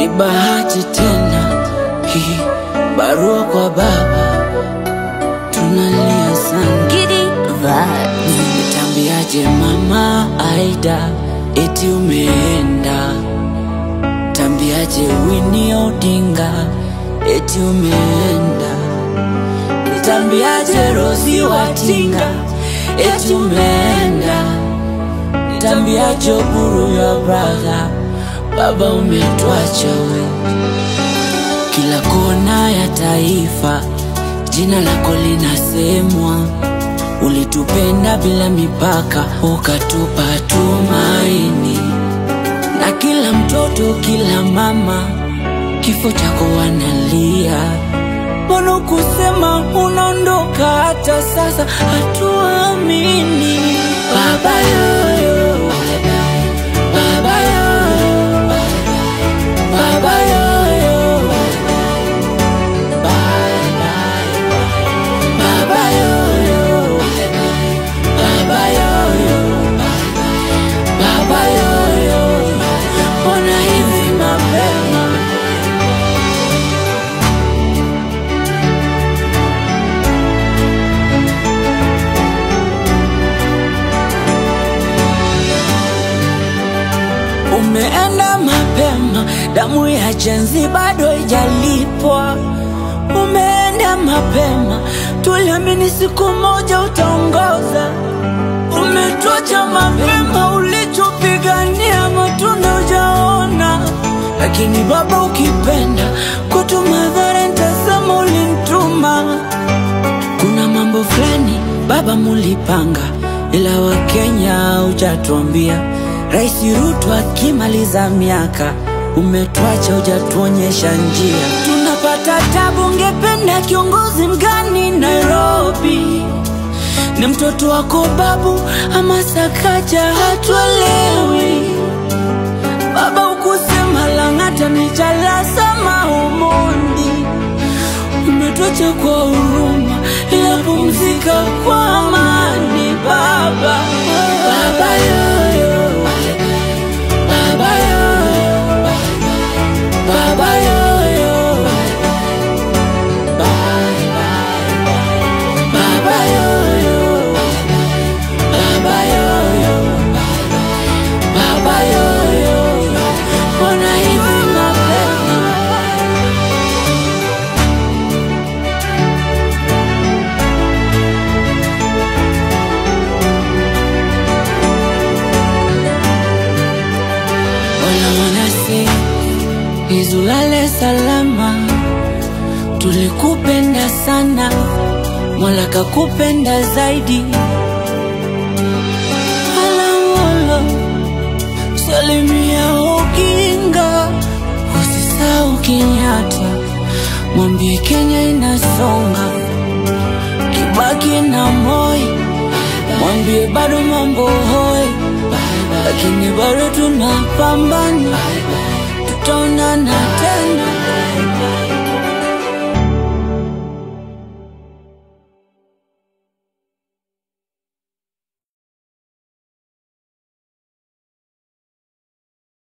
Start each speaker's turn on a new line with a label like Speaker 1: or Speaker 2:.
Speaker 1: ni bahati tena hii, barua kwa baba, tunalia sana.
Speaker 2: Giddy vibes.
Speaker 1: Nitambiaje mama Aida eti umeenda? Tambiaje Winnie Odinga eti umeenda? Nitambiaje Rosie Watinga eti umeenda? Nitambiaje Oburu ya brother, baba umetuacha we. Kila kona ya taifa jina lako linasemwa. Ulitupenda bila mipaka, ukatupa tumaini. Na kila mtoto, kila mama, kifo chako wanalia. Mbona kusema unaondoka hata sasa hatuamini? Baba yoyo, baba yoyo, baba yoyo, bye bye, baba yoyo, baba yoyo, baba yoyo, mbona hivi mapema? Umeenda mapema, damu ya Gen-Z bado haijalipwa. Umeenda mapema, tuliamini siku moja utaongoza. Umetuacha mapema, ulichopigania matunda hujaona. Lakini baba ukipenda, kwetu madhara nitasema ulinituma. Kuna mambo fulani baba mulipanga, ila Wakenya hujatuambia. Rais Ruto akimaliza miaka, umetuacha hujatuonyesha njia. Tunapata tabu, ungependa kiongozi mgani Nairobi? Ni mtoto wako babu ama Sakaja? Hatuelewi. Baba ukusema Lang'ata ni Jalasa Omondi. Umetuacha kwa huruma, ila pumzika kwa amani baba. Baba yoyo, baba yoyo, baba yoyo, bye bye, baba yoyo, baba yoyo, baba yoyo, mbona hivi mapema? Izulale salama, tulikupenda sana, Mola kakupenda zaidi. Alamolo, salimia Oginga, usisahau Kenyatta, mwambie Kenya inasonga. Kibaki na Moi, mwambie bado mambo hoi, lakini bado tunapambana. Tutaonana tena.